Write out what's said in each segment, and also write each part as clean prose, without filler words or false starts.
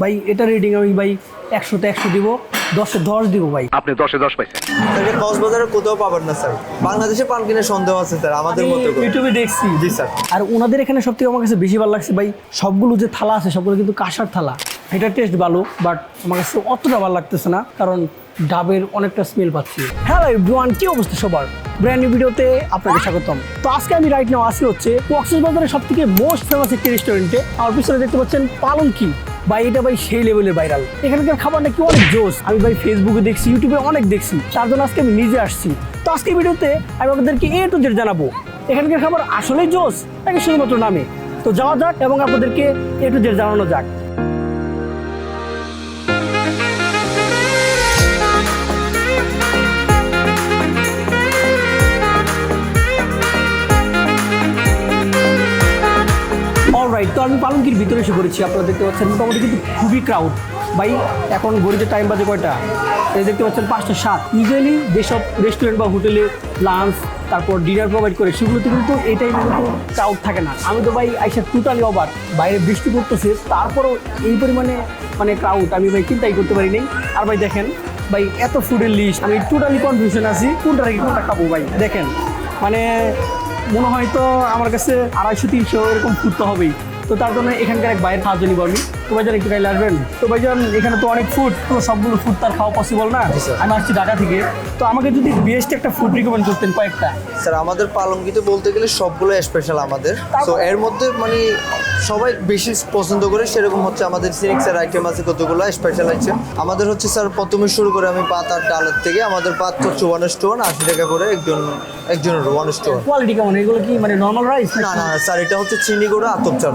ভাই এটা রেটিং আমি ভাই 100-তে 100 দিব, 10-এ 10 দিব ভাই। আপনি 10-এ 10 পাইছেন। এটা কক্সবাজারে কোথাও পাবেন না স্যার। বাংলাদেশে পান কিনে সন্দেহ আছে স্যার আমাদের মতো করে। ইউটিউবে দেখছি। জি স্যার। আর ওনাদের এখানে সবথেকে আমার কাছে বেশি ভালো লাগছে ভাই, সবগুলো যে থালা আছে সবগুলো কিন্তু কাঁসার থালা। এটা টেস্ট ভালো, বাট আমার কাছে অতটা ভালো লাগতেছে না, কারণ ডাবের অনেকটা স্মেল পাচ্ছি। হ্যালো এভরিওয়ান, কি অবস্থা সবার? ব্র্যান্ড নিউ ভিডিওতে আপনাকে স্বাগতম। তো আজকে আমি রাইট নাও আসি হচ্ছে কক্সবাজারের সব থেকে মোস্ট ফেমাস একটি রেস্টুরেন্টে। আমার পিছনে দেখতে পাচ্ছেন পালঙ্কি ভাই, এটা ভাই সেই লেভেলের ভাইরাল। এখানকার খাবার নাকি অনেক জোস। আমি ভাই ফেসবুকে দেখছি, ইউটিউবে অনেক দেখছি, তার জন্য আজকে আমি নিজে আসছি। তো আজকে ভিডিওতে আমি আপনাদেরকে A to Z জানাবো এখানকার খাবার আসলেই জোস নাকি শুধুমাত্র নামে। তো যাওয়া যাক এবং আপনাদেরকে A to Z জানানো যাক। অলরাইট, তো আমি পালঙ্কির ভিতরে এসে পড়েছি। আপনারা দেখতে পাচ্ছেন মোটামুটি কিন্তু খুবই ক্রাউড ভাই। এখন ঘড়িতে টাইম বাজে কয়টা? এই দেখতে পাচ্ছেন 5:07। ইউজুয়ালি যেসব রেস্টুরেন্ট বা হোটেলে লাঞ্চ তারপর ডিনার প্রোভাইড করে সেগুলোতে কিন্তু এই টাইমে কিন্তু ক্রাউড থাকে না। আমি তো ভাই আইসা টোটালি অবাক, বাইরে বৃষ্টি পড়তেছে তারপরও এই পরিমাণে ক্রাউড আমি ভাই চিন্তাই করতে পারি নাই। আর ভাই দেখেন ভাই এত ফুডের লিস্ট, আমি টোটালি কনফিউশন আছি কোনটা রেখে কোনটা খাবো। ভাই দেখেন মনে হয় তো আমার কাছে 250-300 এরকম ফুড তো হবেই। তো তার জন্য এখানকার এক বাইরের সাহায্য নিব আমি। তো ভাইজান একটু কাইলে আসবেন। তো ভাইজান এখানে তো অনেক ফুড, তো সবগুলো ফুড তার খাওয়া পসিবল না। আমি আসছি ঢাকা থেকে, তো আমাকে যদি বেস্ট একটা ফুড রিকমেন্ড করতেন কয়েকটা। স্যার আমাদের পালঙ্কিতে বলতে গেলে সবগুলো স্পেশাল আমাদের। তো এর মধ্যে সবাই বেশি পছন্দ করে সেরকম হচ্ছে আমাদের সিনিক্সের আইটেম আছে কতগুলো স্পেশাল আইটেম। আমাদের হচ্ছে স্যার প্রথমে শুরু করে আমি পাত আর ডালের থেকে। আমাদের পাত হচ্ছে 1 স্টোন 80 টাকা করে একজনের 1 স্টোন। কোয়ালিটি কেমন? এগুলো কি নর্মাল রাইস? না স্যার, এটা হচ্ছে চিনি গুঁড়ো আতপ চাল।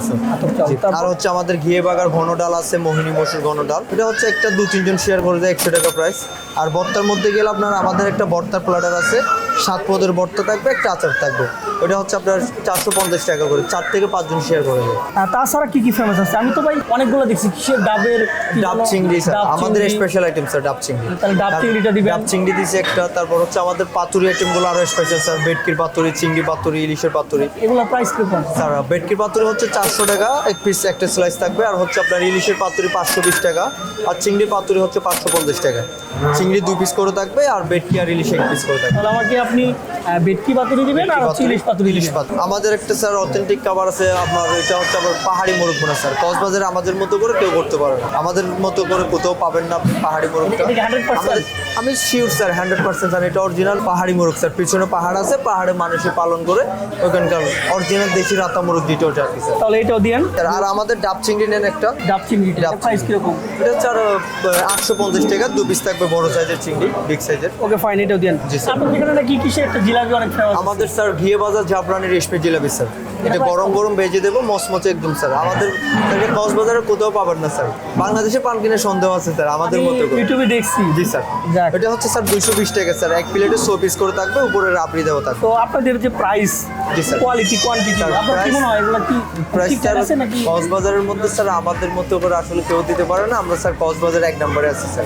আর হচ্ছে আমাদের ঘিয়ে বাগার ঘন ডাল আছে, মোহিনী মসুর ঘন ডাল। এটা হচ্ছে একটা 2-3 জন শেয়ার করে দেয়, 100 টাকা প্রাইস। আর ভর্তার মধ্যে গেলে আপনার আমাদের একটা ভর্তার প্ল্যাটার আছে, 7 পদের ভর্তা থাকবে, একটা আচার থাকবে। ওটা হচ্ছে আপনার 450 টাকা করে, 4 থেকে 5 জন শেয়ার করে দেয়। তাছাড়া কি কি ফেমাস আছে? আমি তো ভাই অনেকগুলো দেখছি, কিসের ডাবের ডাব চিংড়ি স্যার আমাদের স্পেশাল আইটেম স্যার, ডাব চিংড়ি। তাহলে ডাব চিংড়িটা দিবেন। ডাব চিংড়ি দিছে একটা। তারপর হচ্ছে আমাদের পাতুরি আইটেমগুলো আরো স্পেশাল স্যার, ভেটকির পাতুরি, চিংড়ি পাতুরি, ইলিশের পাতুরি। এগুলো প্রাইস কিরকম স্যার? ভেটকির পাতুরি হচ্ছে 400 টাকা এক পিস, একটা স্লাইস থাকবে। আর হচ্ছে আপনার ইলিশের পাতুরি 520 টাকা, আর চিংড়ি পাতুরি হচ্ছে 550 টাকা। চিংড়ি 2 পিস করে থাকবে, আর ভেটকি আর ইলিশ 1 পিস করে থাকবে। তাহলে আমাকে আপনি ভেটকি পাতুরি দিবেন আর ইলিশ পাতুরি দিবেন। আমাদের একটা স্যার অথেন্টিক খাবার আছে আপনার, এটা হচ্ছে আবার পাহাড়ি মোরগ ভুনা স্যার। কক্সবাজারে আমাদের মতো করে কেউ করতে পারে না, আমাদের মতো করে কোথাও পাবেন না পাহাড়ি মোরগটা। আমি শিওর স্যার 100% স্যার, এটা অরিজিনাল পাহাড়ি মোরগ স্যার। পিছনে পাহাড় আছে, পাহাড়ে মানুষে পালন করে ওখানকার অরিজিনাল দেশি রাতা মোরগ দিতে ওটা আর কি স্যার। তাহলে এটাও দিয়েন। আর আমাদের ডাব চিংড়ি নেন একটা। ডাব চিংড়ি প্রাইস কিরকম? এটা স্যার 850 টাকা, 2 পিস থাকবে, বড় সাইজের চিংড়ি, বিগ সাইজের। ওকে ফাইন, এটাও দিয়েন। জি স্যার। আপনাদের এখানে নাকি কিসের একটা জিলাপি অনেক ফেমাস? আমাদের স্যার ঘিয়ে বাজার জাফরানি রেশমি জিলাপি স্যার। এটা গরম গরম ভেজে দেবো, মচমচে একদম স্যার। আমাদের এটা কক্সবাজারে কোথাও পাবেন না স্যার। বাংলাদেশে পান কিনে সন্দেহ আছে স্যার আমাদের মতো করে। ইউটিউবে দেখছি। জি স্যার। এটা হচ্ছে স্যার 220 টাকা স্যার, এক প্লেটে 100 পিস করে থাকবে, উপরে রাবড়ি দেওয়া থাকবে। তো আপনাদের যে প্রাইস, জি স্যার, কোয়ালিটি কোয়ান্টিটি আপনার কি মনে হয় এগুলো কি ঠিকঠাক আছে নাকি? কক্সবাজারের মধ্যে স্যার আমাদের মতো করে আসলে কেউ দিতে পারে না। আমরা স্যার কক্সবাজার 1 নম্বরে আছি স্যার।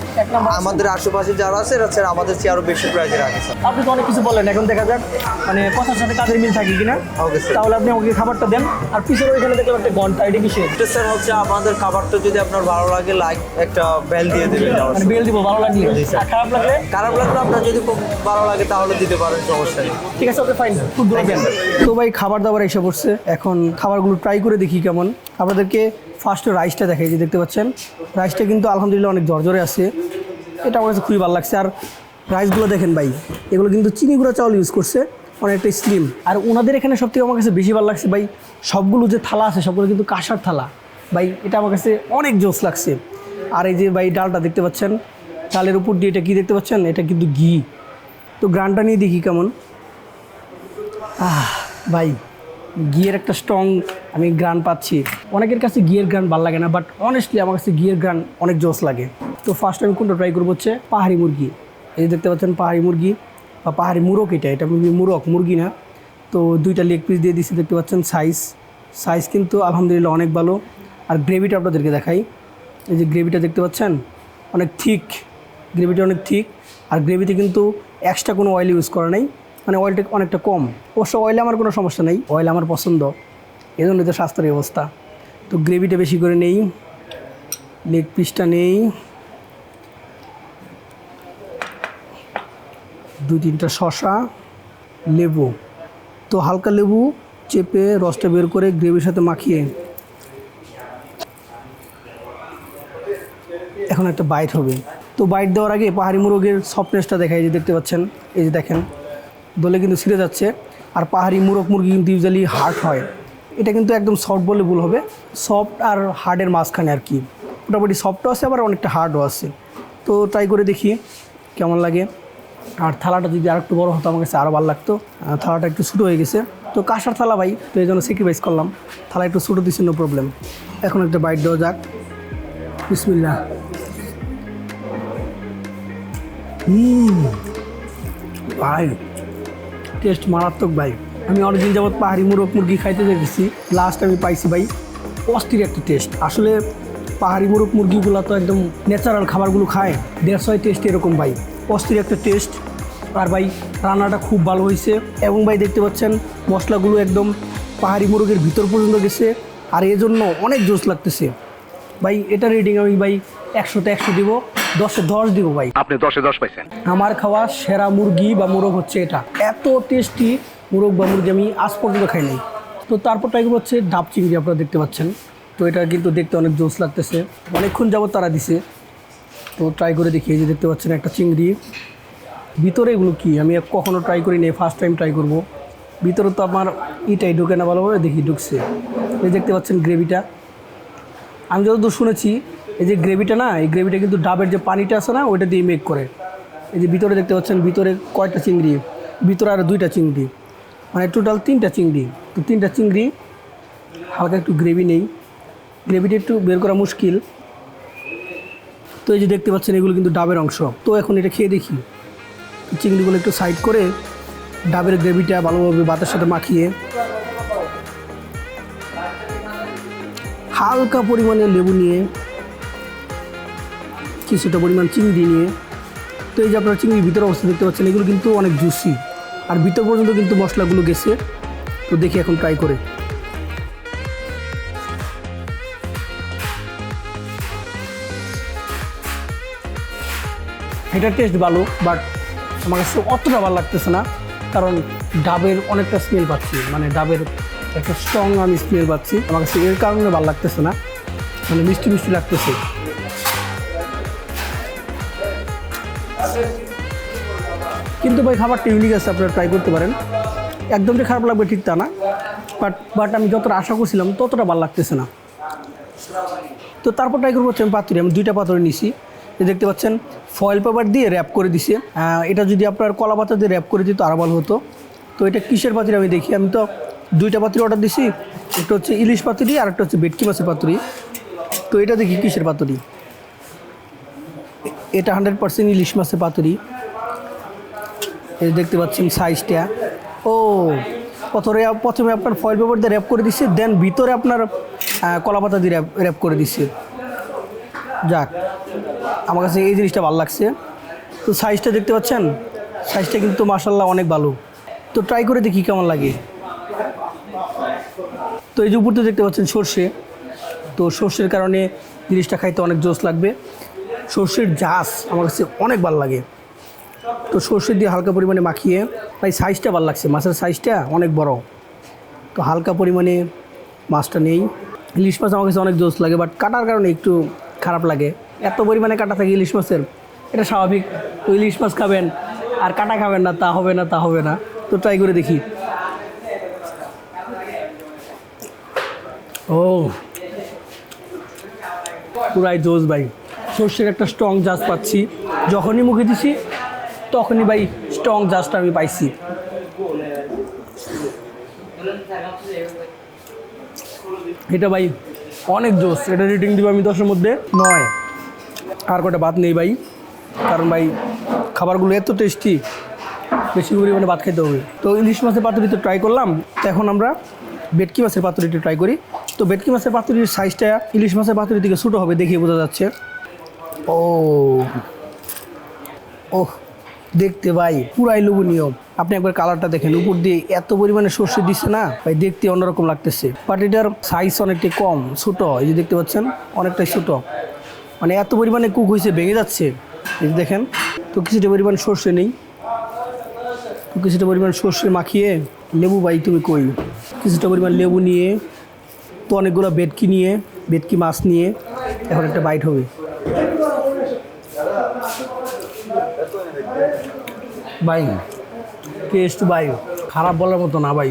আমাদের আশেপাশে যারা আছে এরা স্যার আমাদের চেয়ে আরো বেশি প্রাইজে রাখে স্যার। আপনি তো অনেক কিছু বললেন, এখন দেখা যাক কথার সাথে কাজের মিল থাকে কিনা। Okay sir. তাহলে আপনি আমাকে খাবারটা দেন। আর পিছনে ওইখানে দেখলাম একটা ঘন্টা, এটা কিসের? এটা স্যার হচ্ছে আমাদের খাবারটা যদি আপনার ভালো লাগে, লাইক একটা বেল দিয়ে দেবেন। বেল দিব ভালো লাগলে। আর খারাপ লাগলে আপনার যদি খুব ভালো লাগে তাহলে দিতে পারেন, সমস্যা নেই। ঠিক আছে, ওকে ফাইন, ফুড দেন। তো ভাই খাবার দাবার এসে পড়ছে, এখন খাবারগুলো ট্রাই করে দেখি কেমন। আপনাদেরকে ফার্স্ট রাইসটা দেখাই, যে দেখতে পাচ্ছেন রাইসটা কিন্তু আলহামদুলিল্লাহ অনেক জর্জরে আছে। এটা আমার কাছে খুবই ভালো লাগছে। আর রাইসগুলো দেখেন ভাই, এগুলো কিন্তু চিনি গুঁড়া চাউল ইউজ করছে, অনেকটা স্লিম। আর ওনাদের এখানে সবথেকে আমার কাছে বেশি ভালো লাগছে ভাই, সবগুলো যে থালা আছে সবগুলো কিন্তু কাঁসার থালা ভাই, এটা আমার কাছে অনেক জোস লাগছে। আর এই যে ভাই ডালটা দেখতে পাচ্ছেন, ডালের উপর দিয়ে এটা কী দেখতে পাচ্ছেন, এটা কিন্তু ঘি। তো গ্রানটা নিয়ে দেখি কেমন। ভাই ঘিয়ের একটা স্ট্রং আমি গ্রান পাচ্ছি। অনেকের কাছে ঘিয়ের গ্রান ভালো লাগে না, বাট অনেস্টলি আমার কাছে ঘিয়ের গ্রান অনেক জোস লাগে। তো ফার্স্ট আমি কোনটা ট্রাই করবো হচ্ছে পাহাড়ি মুরগি। এই দেখতে পাচ্ছেন পাহাড়ি মুরগি বা পাহাড়ি মুরগ, এটা মুরগি না। তো 2টা লেগ পিস দিয়ে দিচ্ছি, দেখতে পাচ্ছেন সাইজ কিন্তু আলহামদুলিল্লাহ অনেক ভালো। আর গ্রেভিটা আপনাদেরকে দেখাই, এই যে গ্রেভিটা দেখতে পাচ্ছেন অনেক থিক, গ্রেভিটা অনেক থিক। আর গ্রেভিতে কিন্তু এক্সট্রা কোনো অয়েল ইউজ করা নাই, অয়েলটা অনেকটা কম। অবশ্য অয়েলে আমার কোনো সমস্যা নেই, অয়েল আমার পছন্দ, এই জন্যই তো স্বাস্থ্যের অবস্থা। তো গ্রেভিটা বেশি করে নেই। লেগ পিসটা নেই, 2-3টা শসা, লেবু। তো হালকা লেবু চেপে রসটা বের করে গ্রেভির সাথে মাখিয়ে এখন একটা বাইট হবে। তো বাইট দেওয়ার আগে পাহাড়ি মোরগের সফটনেসটা দেখাই, এই যে দেখতে পাচ্ছেন, এই যে দেখেন দলে কিন্তু ছিঁড়ে যাচ্ছে। আর পাহাড়ি মুরগি কিন্তু ইউজুয়ালি হার্ড হয়, এটা কিন্তু একদম সফট বলে ভুল হবে, সফট আর হার্ডের মাঝখানে আর কি, মোটামুটি সফটও আছে আবার অনেকটা হার্ডও আছে। তো ট্রাই করে দেখি কেমন লাগে। আর থালাটা যদি আর একটু বড় হতো আমার কাছে আরও ভালো লাগতো, থালাটা একটু ছোটো হয়ে গেছে। তো কাঁসার থালা ভাই, তো এই জন্য স্যাক্রিফাইস করলাম, থালা একটু ছোটো দিচ্ছে, নো প্রবলেম। এখন একটা বাইট দেওয়া যাক, বিসমিল্লাহ। ভাই টেস্ট মারাত্মক ভাই। আমি অনেকদিন যাবত পাহাড়ি মুরগি খাইতে যেতেছি, লাস্ট আমি পাইছি ভাই অস্থির একটা টেস্ট। আসলে পাহাড়ি মুরগিগুলো তো একদম ন্যাচারাল খাবারগুলো খায়, দেড় ছয় টেস্ট এরকম ভাই, অস্থির একটা টেস্ট। আর ভাই রান্নাটা খুব ভালো হয়েছে, এবং ভাই দেখতে পাচ্ছেন মশলাগুলো একদম পাহাড়ি মুরগির ভিতর পর্যন্ত গেছে, আর এজন্য অনেক জোস লাগতেছে ভাই। এটা রেটিং আমি ভাই 100-তে 100 দিব, 10-এ 10 দিব ভাই। আপনি 10-এ 10 পাইছেন। আমার খাওয়া সেরা মুরগি বা মোরগ হচ্ছে এটা, এত টেস্টি মোরগ বা মুরগি আমি আজ পর্যন্ত খাই নাই। তো তারপর টাইপ হচ্ছে ডাব চিংড়ি, আপনারা দেখতে পাচ্ছেন। তো এটা কিন্তু দেখতে অনেক জোস লাগতেছে, অনেকক্ষণ যাবত তারা দিছে। তো ট্রাই করে দেখি, এই যে দেখতে পাচ্ছেন একটা চিংড়ি, ভিতরে এগুলো কি আমি কখনো ট্রাই করি নি, ফার্স্ট টাইম ট্রাই করব। ভিতরে তো আমার ইটাই ঢুকে না ভালোভাবে, দেখি ঢুকছে। এই দেখতে পাচ্ছেন গ্রেভিটা, আমি যতদূর শুনেছি এই যে গ্রেভিটা না, এই গ্রেভিটা কিন্তু ডাবের যে পানিটা আছে না ওইটা দিয়ে মেক করে। এই যে ভিতরে দেখতে পাচ্ছেন, ভিতরে কয়টা চিংড়ি, ভিতরে আরও 2টা চিংড়ি, মানে টোটাল 3টা চিংড়ি। তো 3টা চিংড়ি হালকা একটু গ্রেভি নেই, গ্রেভিটা একটু বের করা মুশকিল। তো এই যে দেখতে পাচ্ছেন এগুলো কিন্তু ডাবের অংশ। তো এখন এটা খেয়ে দেখি, চিংড়িগুলো একটু সাইড করে ডাবের গ্রেভিটা ভালোভাবে ভাতের সাথে মাখিয়ে হালকা পরিমাণে লেবু নিয়ে কিছুটা পরিমাণ চিংড়ি নিয়ে, তো এই যে আপনারা চিংড়ির ভিতরে অবস্থা দেখতে পাচ্ছেন, এগুলো কিন্তু অনেক জুসি, আর ভিতর পর্যন্ত কিন্তু মশলাগুলো গেছে। তো দেখি এখন ট্রাই করে। এটার টেস্ট ভালো, বাট আমার কাছে অতটা ভালো লাগতেছে না, কারণ ডাবের অনেকটা স্মেল পাচ্ছি, মানে ডাবের একটা স্ট্রং আমি স্মেল পাচ্ছি, আমার কাছে এর কারণে ভালো লাগতেছে না, মানে মিষ্টি মিষ্টি লাগতেছে। কিন্তু ভাই খাবারটা ইউনিক আছে, আপনারা ট্রাই করতে পারেন। একদম যে খারাপ লাগবে ঠিক তা না, বাট আমি যতটা আশা করছিলাম ততটা ভালো লাগতেছে না। তো তারপর ট্রাই করবো হচ্ছে আমি পাতুরি, আমি 2টা পাতুরি নিছি, দেখতে পাচ্ছেন ফয়েল পেপার দিয়ে র্যাপ করে দিছে। এটা যদি আপনার কলা পাতা দিয়ে র্যাপ করে দিত আরও ভালো হতো। তো এটা কিসের পাতুরি আমি দেখি, আমি তো 2টা পাতুরি অর্ডার দিছি, একটা হচ্ছে ইলিশ পাতুরি আর একটা হচ্ছে ভেটকি মাছের পাতুরি। তো এটা দেখি কিসের পাতুরি, এটা 100% ইলিশ মাছের পাতুরি। এই দেখতে পাচ্ছেন সাইজটা, ও প্রথমে আপনার ফয়েল পেপার দিয়ে র্যাপ করে দিচ্ছে, দেন ভিতরে আপনার কলা পাতা দিয়ে র্যাপ করে দিচ্ছে। যাক, আমার কাছে এই জিনিসটা ভালো লাগছে। তো সাইজটা দেখতে পাচ্ছেন, সাইজটা কিন্তু মাশাআল্লাহ অনেক ভালো। তো ট্রাই করে দেখি কেমন লাগে। তো এই যে উপরতে দেখতে পাচ্ছেন সর্ষে, তো সর্ষের কারণে জিনিসটা খাইতে অনেক জোস লাগবে। সর্ষের জাস আমার কাছে অনেক ভালো লাগে। তো সর্ষে দিয়ে হালকা পরিমাণে মাখিয়ে, ভাই সাইজটা ভালো লাগছে, মাছের সাইজটা অনেক বড়। তো হালকা পরিমাণে মাছটা নেই, ইলিশ মাছ আমার কাছে অনেক জোস লাগে, বাট কাটার কারণে একটু খারাপ লাগে, এত পরিমাণে কাটা থাকে ইলিশ মাছের, এটা স্বাভাবিক। তো ইলিশ মাছ খাবেন আর কাটা খাবেন না, তা হবে না, তা হবে না। তো ট্রাই করে দেখি। ও পুরাই জোস ভাই, সর্ষের একটা স্ট্রং জাজ পাচ্ছি, যখনই মুখে দিছি তখনই ভাই স্ট্রং জাজটা আমি পাইছি। এটা ভাই অনেক জোস, এটা রেটিং দিব আমি 10-এর মধ্যে 9। আর কটা ভাত নেই ভাই, কারণ ভাই খাবারগুলো এত টেস্টি, বেশি পরিমাণে ভাত খেতে হবে। তো ইলিশ মাছের পাতুরি তো ট্রাই করলাম, তো এখন আমরা ভেটকি মাছের পাতুরিটা ট্রাই করি। তো ভেটকি মাছের পাতুরির সাইজটা ইলিশ মাছের পাতুরির দিকে ছোটো হবে, দেখিয়ে বোঝা যাচ্ছে। ও ওহ, দেখতে ভাই পুরাই লোভনীয়। আপনি একবার কালারটা দেখেন, উপর দিয়ে এত পরিমাণে সর্ষে দিচ্ছে না ভাই, দেখতে অন্যরকম লাগতেছে। বাট এটার সাইজ অনেকটাই কম, ছোটো, এই যে দেখতে পাচ্ছেন অনেকটাই ছোটো। মানে এত পরিমাণে কুক হয়েছে, ভেঙে যাচ্ছে। এই যে দেখেন, তো কিছুটা পরিমাণ সর্ষে নেই, তো কিছুটা পরিমাণ সর্ষে মাখিয়ে, লেবু ভাই তুমি কই, কিছুটা পরিমাণ লেবু নিয়ে, তো অনেকগুলো ভেটকি মাছ নিয়ে এখন একটা বাইট হবে। ভাই টেস্ট ভাই খারাপ বলার মতো না ভাই,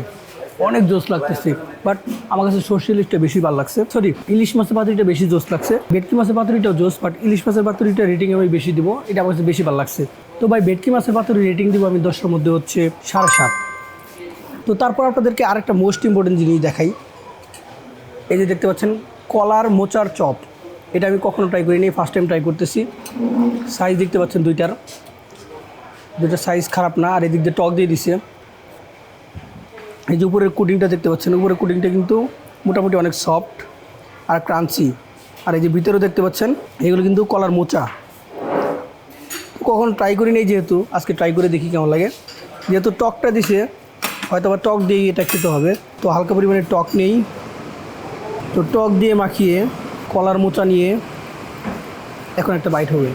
অনেক জোস লাগতেছে। বাট আমার কাছে সর্ষে ইলিশটা বেশি ভালো লাগছে, সরি ইলিশ মাছের পাতুরিটা বেশি জোস লাগছে। ভেটকি মাছের পাতুরিটাও জোস, বাট ইলিশ মাছের পাতুরিটা রেটিং আমি বেশি দিব, এটা আমার কাছে বেশি ভালো লাগছে। তো ভাই ভেটকি মাছের পাতুরি রেটিং দিব আমি 10-এর মধ্যে হচ্ছে 7.5। তো তারপর আপনাদেরকে আরেকটা মোস্ট ইম্পর্টেন্ট জিনিস দেখাই। এই যে দেখতে পাচ্ছেন কলার মোচার চপ, এটা আমি কখনো ট্রাই করিনি, ফার্স্ট টাইম ট্রাই করতেছি। সাইজ দেখতে পাচ্ছেন দুইটার সাইজ খারাপ না, আর এদিক দিয়ে টক দিয়ে দিছে। এই যে উপরের কোটিংটা দেখতে পাচ্ছেন, উপরের কোটিংটা কিন্তু মোটামুটি অনেক সফট আর ক্রাঞ্চি। আর এই যে ভিতরেও দেখতে পাচ্ছেন এগুলো কিন্তু কলার মোচা। কখনো ট্রাই করি নেই, যেহেতু আজকে ট্রাই করে দেখি কেমন লাগে। যেহেতু টকটা দিছে, হয়তো আবার টক দিয়ে এটা খেতে হবে, তো হালকা পরিমাণে টক নেই। তো টক দিয়ে মাখিয়ে কলার মোচা নিয়ে এখন একটা বাইট হবে।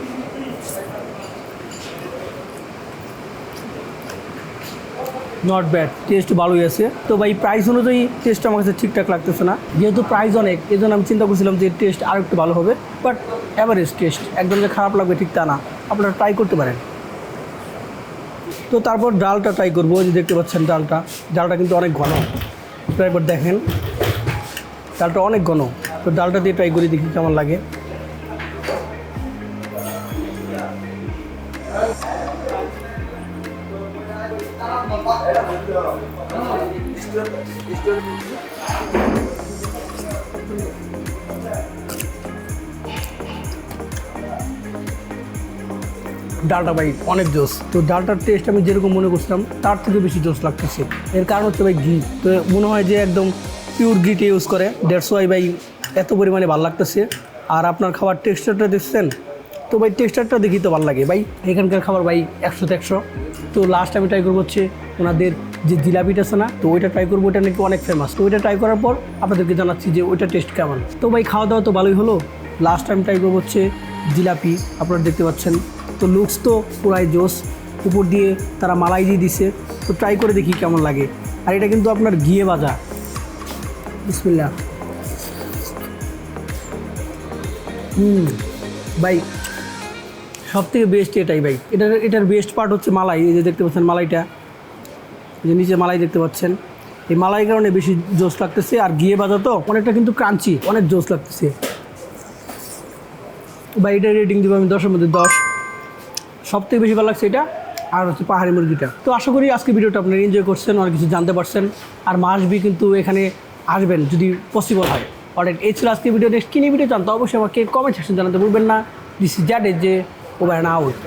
নট ব্যাড, টেস্ট ভালোই আছে। তো ভাই প্রাইস অনুযায়ী টেস্ট আমার কাছে ঠিকঠাক লাগতেছে না, যেহেতু প্রাইস অনেক, এই জন্য আমি চিন্তা করছিলাম যে টেস্ট আরও একটু ভালো হবে। বাট অ্যাভারেজ টেস্ট, একদম যে খারাপ লাগবে ঠিক তা না, আপনারা ট্রাই করতে পারেন। তো তারপর ডালটা ট্রাই করবো। যে দেখতে পাচ্ছেন ডালটা কিন্তু অনেক ঘন, এবার দেখেন ডালটা অনেক ঘন। তো ডালটা দিয়ে ট্রাই করে দেখি কেমন লাগে। ডালটা ভাই অনেক জোস। তো ডালটার টেস্ট আমি যেরকম মনে করছিলাম তার থেকে বেশি জোস লাগতেছে। এর কারণ হচ্ছে ভাই ঘি, তো মনে হয় যে একদম পিওর ঘিটা ইউজ করে, দ্যাটস ওয়াই ভাই এত পরিমাণে ভালো লাগতেছে। আর আপনার খাবার টেক্সচারটা দেখছেন, তো ভাই টেক্সচারটা দেখি তো ভালো লাগে ভাই। এখানকার খাবার ভাই 100-তে 100। তো লাস্ট আমি ট্রাই করবো হচ্ছে ওনাদের যে জিলাপিটা আছে না, তো ওইটা ট্রাই করবো, ওইটা নাকি অনেক ফেমাস। তো ওইটা ট্রাই করার পর আপনাদেরকে জানাচ্ছি যে ওইটা টেস্ট কেমন। তো ভাই খাওয়া দাওয়া তো ভালোই হলো, লাস্ট টাইম ট্রাই করবো হচ্ছে জিলাপি। আপনারা দেখতে পাচ্ছেন, তো লুকস তো পুরাই জোস, উপর দিয়ে তারা মালাই দিয়ে দিছে। তো ট্রাই করে দেখি কেমন লাগে। আর এটা কিন্তু আপনার ঘিয়ে ভাজা। বিসমিল্লাহ। ভাই সব থেকে বেস্ট এটাই ভাই, এটার বেস্ট পার্ট হচ্ছে মালাই। এই যে দেখতে পাচ্ছেন মালাইটা, এই যে নিচে মালাই দেখতে পাচ্ছেন, এই মালাই কারণে বেশি জোস লাগতেছে। আর ঘিয়ে ভাজা তো অনেকটা কিন্তু ক্রাঞ্চি, অনেক জোস লাগতেছে ভাই। এটা রেটিং দেবো আমি 10-এর মধ্যে 10। সব থেকে বেশি ভালো লাগছে এটা, আর হচ্ছে পাহাড়ি মুরগিটা। তো আশা করি আজকে ভিডিওটা আপনারা এনজয় করছেন, অনেক কিছু জানতে পারছেন। আর মাসবি কিন্তু এখানে আসবেন যদি পসিবল হয়। অলরাইট, এই ছিল আজকে ভিডিও। নেক্সট কী নিয়ে ভিডিও চান তো অবশ্যই আমাকে কমেন্ট সেকশন জানাতে ভুলবেন না। দিস ইজ দ্যাট ইজ যে ওভার অ্যান্ড আউট।